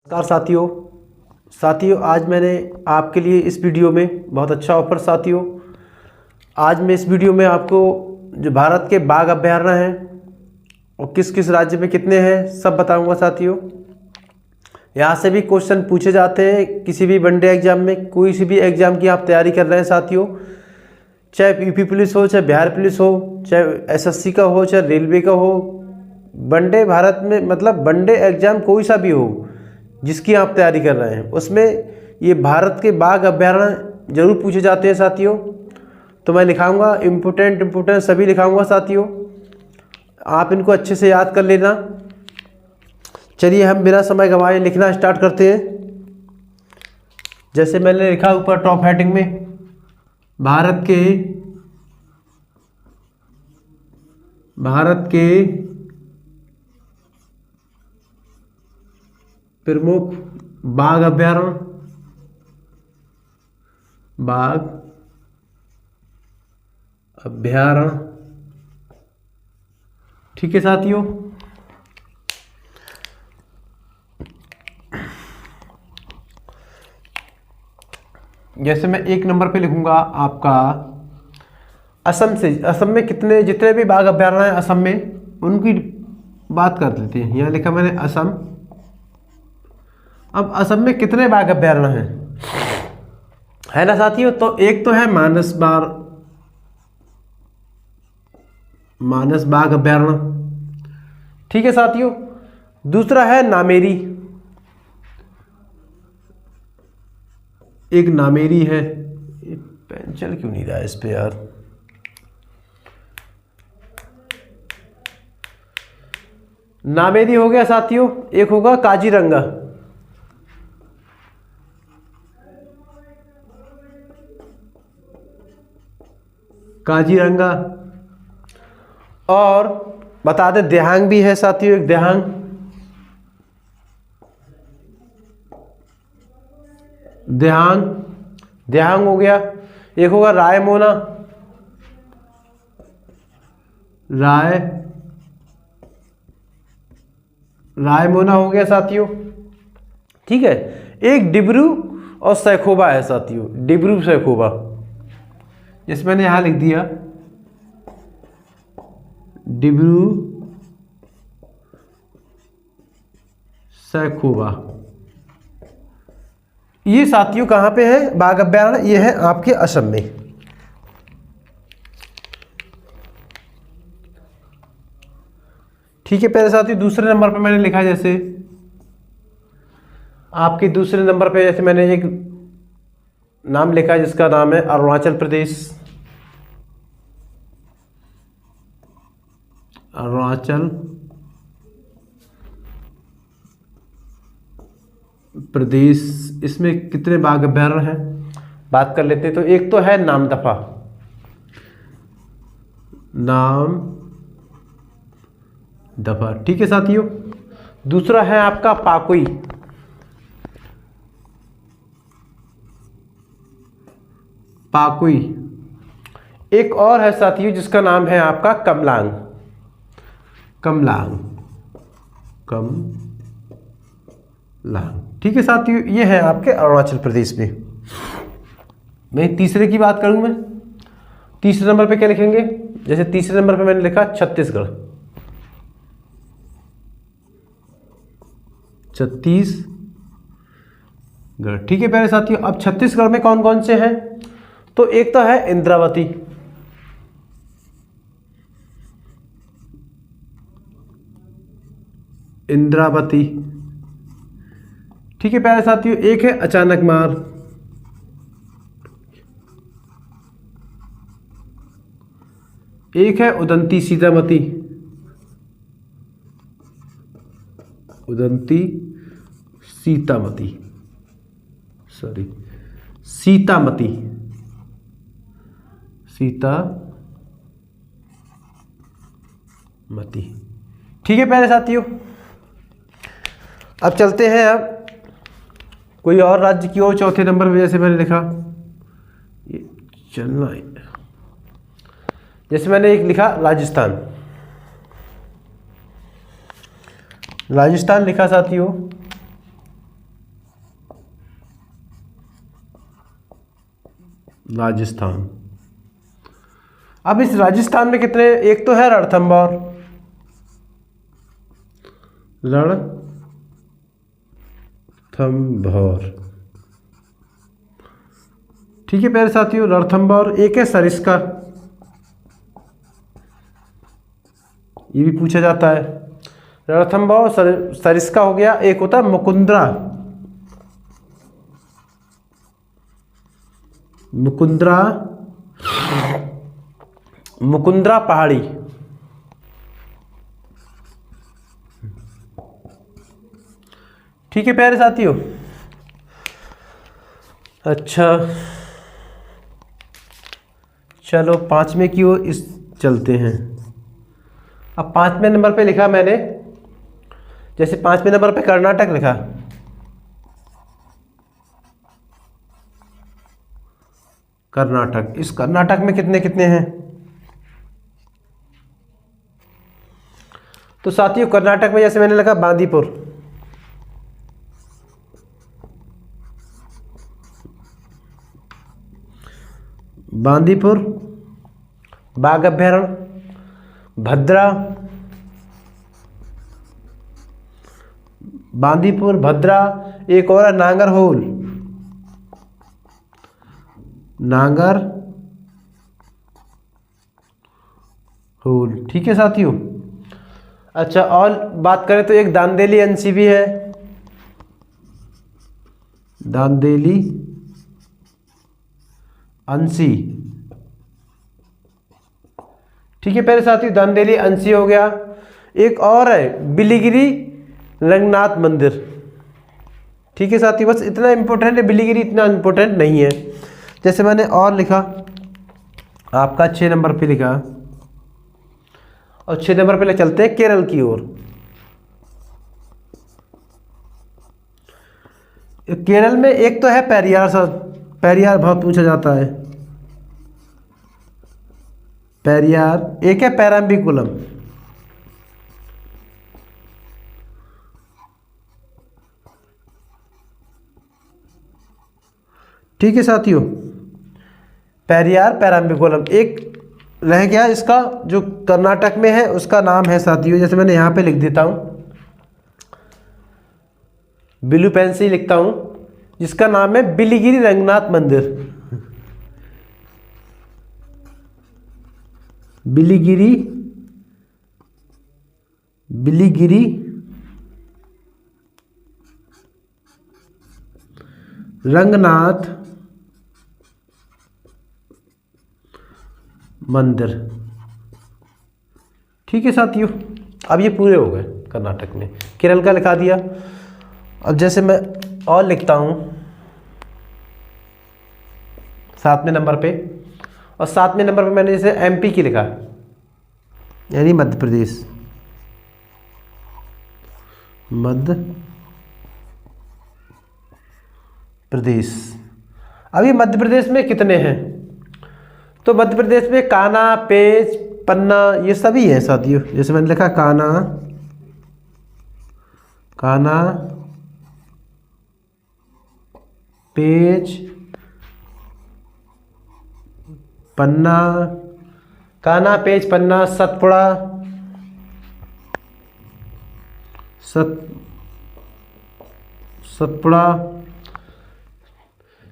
नमस्कार साथियों आज मैंने आपके लिए इस वीडियो में बहुत अच्छा ऑफर साथियों। आज मैं इस वीडियो में आपको जो भारत के बाघ अभयारण्य हैं और किस किस राज्य में कितने हैं सब बताऊंगा साथियों। यहाँ से भी क्वेश्चन पूछे जाते हैं किसी भी वनडे एग्जाम में, कोई सी भी एग्ज़ाम की आप तैयारी कर रहे हैं साथियों, चाहे यूपी पुलिस हो, चाहे बिहार पुलिस हो, चाहे एसएससी का हो, चाहे रेलवे का हो। वनडे भारत में मतलब वनडे एग्ज़ाम कोई सा भी हो जिसकी आप तैयारी कर रहे हैं, उसमें ये भारत के बाघ अभयारण्य जरूर पूछे जाते हैं साथियों। तो मैं लिखाऊंगा इम्पोर्टेंट सभी लिखाऊंगा साथियों, आप इनको अच्छे से याद कर लेना। चलिए हम बिना समय गंवाए लिखना स्टार्ट करते हैं। जैसे मैंने लिखा ऊपर टॉप हेडिंग में, भारत के प्रमुख बाघ अभयारण्य ठीक है साथियों। जैसे मैं एक नंबर पे लिखूंगा आपका असम में जितने भी बाघ अभयारण्य हैं असम में, उनकी बात कर लेते हैं। यहाँ लिखा मैंने असम। अब असम में कितने बाघ अभयारण्य हैं है ना साथियों। तो एक तो है मानस बाघ अभयारण्य ठीक है साथियों। दूसरा है नामेरी, एक नामेरी है। पेन चल क्यों नहीं रहा है इस पे यार। नामेरी हो गया साथियों। एक होगा काजीरंगा, और बता दें देहांग भी है साथियों, एक देहांग हो गया। एक होगा रायमोना हो गया साथियों ठीक है। एक डिब्रू और सैखोवा है साथियों, डिब्रू सैखोवा। जैसे मैंने यहां लिख दिया डिब्रू सैखोवा। ये साथियों कहां पे है बाघ अभयारण्य, ये है आपके असम में। ठीक है पहले साथियों। दूसरे नंबर पे मैंने लिखा, जैसे आपके दूसरे नंबर पे जैसे मैंने एक नाम लिखा जिसका नाम है अरुणाचल प्रदेश। इसमें कितने बाघ अभयारण्य हैं बात कर लेते हैं। तो एक तो है नामदफा ठीक है साथियों। दूसरा है आपका पाकुई। एक और है साथियों जिसका नाम है आपका कमलांग ठीक है साथियों। ये है आपके अरुणाचल प्रदेश में। मैं तीसरे की बात करूं, मैं तीसरे नंबर पे क्या लिखेंगे। जैसे तीसरे नंबर पे मैंने लिखा छत्तीसगढ़ ठीक है पहले साथियों। अब छत्तीसगढ़ में कौन कौन से हैं, तो एक तो है इंद्रावती, ठीक है प्यारे साथियों। एक है अचानकमार, एक है उदंती सीतामती, सीतामती ठीक है प्यारे साथियों। अब चलते हैं अब कोई और राज्य की ओर। चौथे नंबर पे जैसे मैंने लिखा, ये चलना है, जैसे मैंने एक लिखा राजस्थान लिखा साथियों। राजस्थान। अब इस राजस्थान में कितने, एक तो है रणथंभौर, रणथंभौर, ठीक है प्यारे साथियों, रणथंभौर। एक है सरिस्का, ये भी पूछा जाता है। रणथंभौर, सरिस्का हो गया। एक होता है मुकुंदरा, मुकुंदरा, मुकुंदरा पहाड़ी, ठीक है प्यारे साथियों। अच्छा चलो पांचवें की ओर इस चलते हैं। अब पांचवें नंबर पे लिखा मैंने, जैसे पांचवें नंबर पे कर्नाटक लिखा, कर्नाटक। इस कर्नाटक में कितने कितने हैं? तो साथियों कर्नाटक में जैसे मैंने लिखा बांदीपुर, बांदीपुर, बाघ अभ्यारण्य, भद्रा, बांदीपुर, भद्रा। एक और है नांगरहोल, नांगर होल, ठीक है साथियों। अच्छा और बात करें तो एक दांदेली अंशी भी है, दांदेली अंशी, ठीक है प्यारे साथियों, दांदेली अंशी हो गया। एक और है बिलीगिरी रंगनाथ मंदिर, ठीक है साथियों। बस इतना इंपॉर्टेंट है, बिलीगिरी इतना इंपॉर्टेंट नहीं है। जैसे मैंने और लिखा आपका 6 नंबर पे लिखा, और 6 नंबर पे ले चलते हैं केरल की ओर। केरल में एक तो है पेरियार, पेरियार बहुत पूछा जाता है, पेरियार। एक है पेराम्बिकुलम, ठीक है साथियों, पेरियार, पेराम्बिकुलम। एक रह गया इसका जो कर्नाटक में है, उसका नाम है साथियों, जैसे मैंने यहाँ पे लिख देता हूँ, बिलू पेन से ही लिखता हूँ, जिसका नाम है बिलीगिरी रंगनाथ मंदिर, बिलीगिरी, बिलीगिरी रंगनाथ मंदिर, ठीक है साथियों। अब ये पूरे हो गए कर्नाटक में, केरल का लिखा दिया। अब जैसे मैं और लिखता हूँ 7वें नंबर पे, और 7वें नंबर पे मैंने जैसे एमपी की लिखा, यानी मध्य प्रदेश, मध्य प्रदेश। अभी मध्य प्रदेश में कितने हैं? तो मध्य प्रदेश में कान्हा, पेंच, पन्ना, ये सभी है साथियों। जैसे मैंने लिखा कान्हा, कान्हा, पेंच, पन्ना, कान्हा, पेंच, पन्ना, सतपुड़ा, सतपुड़ा,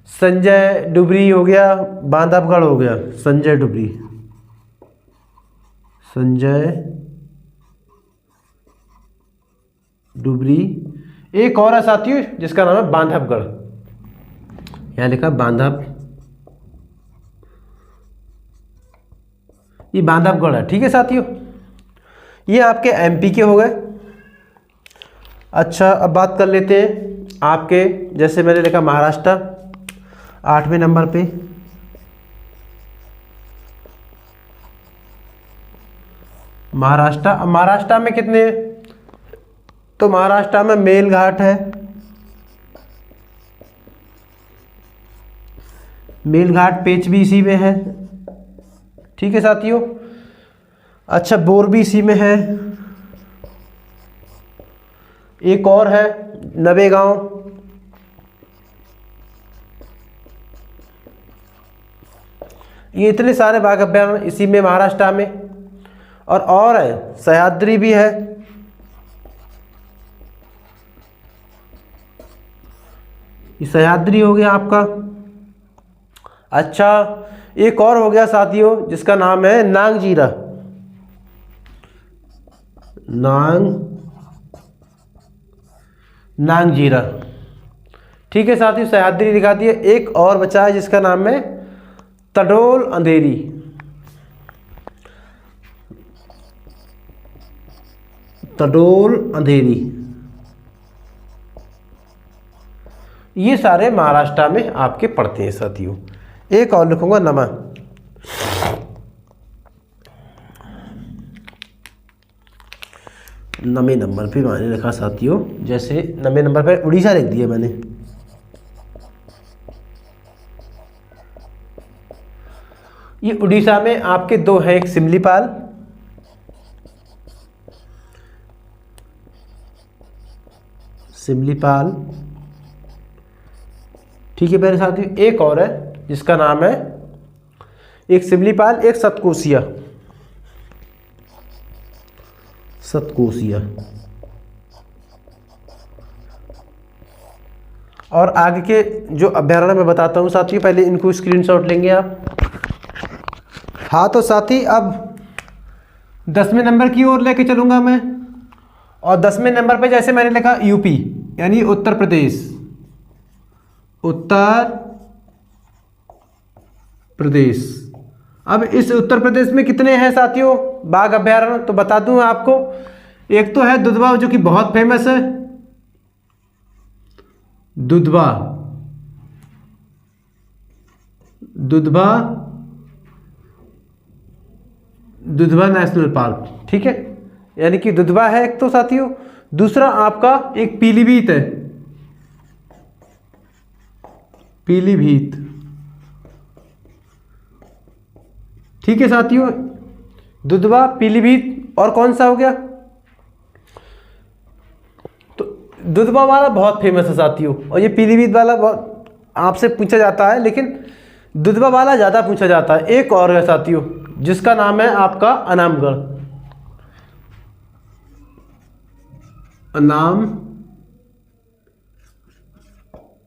संजय डुबरी हो गया, बांधवगढ़ हो गया, संजय डुबरी, संजय डुबरी। एक और है साथियों जिसका नाम है बांधवगढ़, यहाँ लिखा बांधव, ये बांधवगढ़ है, ठीक है साथियों। ये आपके एमपी के हो गए। अच्छा अब बात कर लेते हैं आपके, जैसे मैंने लिखा महाराष्ट्र 8वें नंबर पे, महाराष्ट्र। महाराष्ट्र में कितने? तो महाराष्ट्र में मेलघाट है, मेलघाट, पेंच भी इसी में है, ठीक है साथियों। अच्छा बोर भी इसी में है। एक और है नवेगांव, ये इतने सारे बाघ अभ्यारण्य इसी में महाराष्ट्र में। और है, सह्याद्री भी है, ये सह्याद्री हो गया आपका। अच्छा, एक और हो गया साथियों जिसका नाम है नांगजीरा। नांगजीरा, ठीक है साथियों, सह्याद्री दिखा दिए। एक और बचा है जिसका नाम है तडोल अंधेरी। तडोल अंधेरी, ये सारे महाराष्ट्र में आपके पड़ते हैं साथियों। एक और लिखूंगा नमा। नवे नंबर पे मैंने लिखा साथियों, जैसे नवे नंबर पे उड़ीसा लिख दिया मैंने। ये उड़ीसा में आपके दो हैं, एक सिमलीपाल, ठीक है मेरे साथियों। एक और है जिसका नाम है, एक सिमलीपाल, एक सतकोसिया। और आगे के जो अभ्यारण्य मैं बताता हूँ साथियों, पहले इनको स्क्रीनशॉट लेंगे आप। हाँ तो साथी, अब 10वें नंबर की ओर लेके चलूँगा मैं। और 10वें नंबर पे जैसे मैंने लिखा यूपी, यानी उत्तर प्रदेश। अब इस उत्तर प्रदेश में कितने हैं साथियों बाघ अभ्यारण्य, तो बता दूं आपको। एक तो है दुधवा, जो कि बहुत फेमस है, दुधवा नेशनल पार्क, ठीक है, यानी कि दुधवा है एक तो साथियों। दूसरा आपका एक पीलीभीत है, ठीक है साथियों, दुधवा, पीलीभीत। और कौन सा हो गया, तो दुधवा वाला बहुत फेमस है साथियों, और ये पीलीभीत वाला बहुत आपसे पूछा जाता है, लेकिन दुधवा वाला ज़्यादा पूछा जाता है। एक और है साथियों जिसका नाम है आपका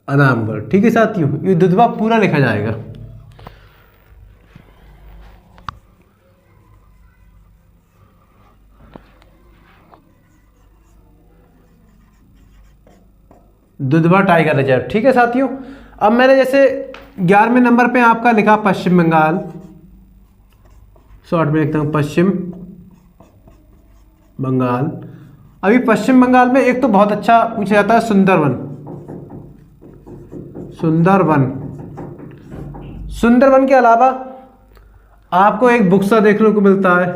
अनामगढ़, ठीक है साथियों। ये दुधवा पूरा लिखा जाएगा। दुधवा टाइगर रिजर्व, ठीक है साथियों। अब मैंने जैसे 11वें नंबर पे आपका लिखा पश्चिम बंगाल, शॉर्ट में लिखता हूँ पश्चिम बंगाल। अभी पश्चिम बंगाल में एक तो बहुत अच्छा पूछा जाता है सुंदरवन के अलावा आपको एक बुक्सा देखने को मिलता है,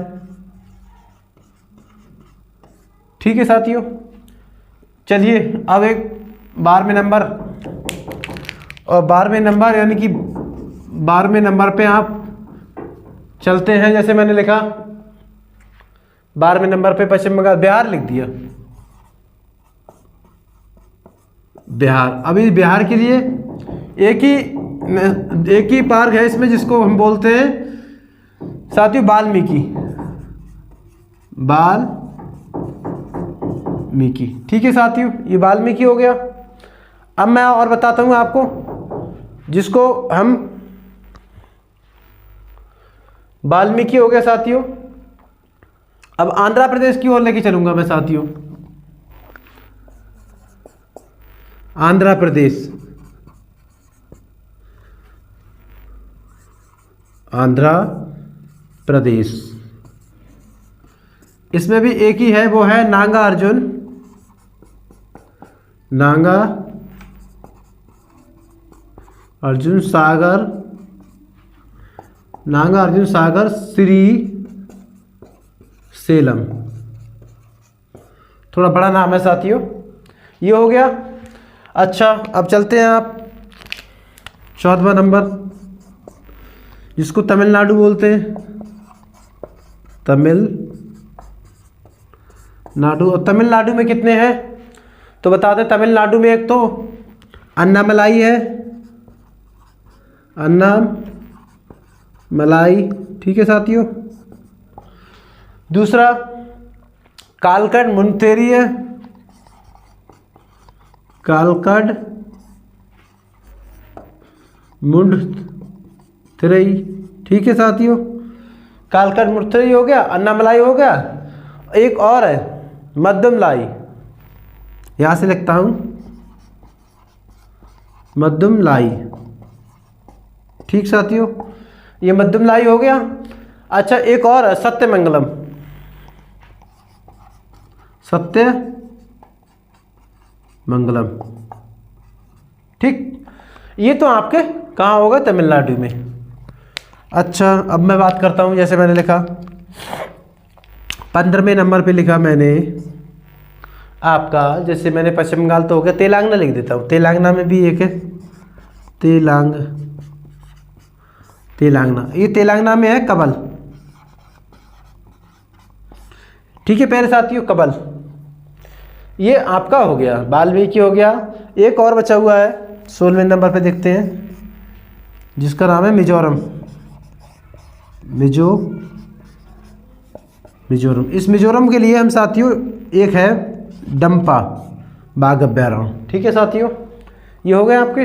ठीक है साथियों। चलिए अब एक 12वें नंबर, और 12वें नंबर यानी कि 12वें नंबर पे आप चलते हैं। जैसे मैंने लिखा 12वें नंबर पे पश्चिम बंगाल, बिहार लिख दिया, बिहार। अभी बिहार के लिए एक ही पार्क है इसमें, जिसको हम बोलते हैं साथियों वाल्मीकि, ठीक है साथियों, ये वाल्मीकि हो गया। अब मैं और बताता हूँ आपको, जिसको हम वाल्मीकि हो गया साथियों। अब आंध्र प्रदेश की ओर लेके चलूंगा मैं साथियों। आंध्र प्रदेश, इसमें भी एक ही है, वो है नागा अर्जुन सागर श्री सेलम, थोड़ा बड़ा नाम है साथियों। ये हो गया। अच्छा अब चलते हैं आप 14वां नंबर, जिसको तमिलनाडु बोलते हैं, तमिलनाडु। और तमिलनाडु में कितने हैं तो बता दें। तमिलनाडु में एक तो अन्नामलाई है, मलाई, ठीक है साथियों। दूसरा कालकड मुनथेरी है, कालकड मुंडथरई, ठीक है साथियों। कालकड मुंडथरई हो गया, अन्नामलाई हो गया। एक और है मध्यमलाई, यहाँ से लिखता हूँ मध्यमलाई, ठीक साथियों, ये मध्यमलाई हो गया। अच्छा एक और है सत्यमंगलम, सत्यमंगलम, ठीक। ये तो आपके कहाँ होगा, तमिलनाडु में। अच्छा अब मैं बात करता हूँ, जैसे मैंने लिखा 15वें नंबर पे लिखा मैंने आपका, जैसे मैंने पश्चिम बंगाल तो हो गया, तेलंगाना लिख देता हूँ। तेलंगाना में भी एक है तेलंगाना, ये तेलंगाना में है कबल, ठीक है प्यारे साथियों, कबल। ये आपका हो गया, वाल्मीकि हो गया। एक और बचा हुआ है 16वें नंबर पे देखते हैं, जिसका नाम है मिजोरम, मिजोरम। इस मिजोरम के लिए हम साथियों एक है डंपा बाघ अभ्यारण्य, ठीक है साथियों। ये हो गए आपके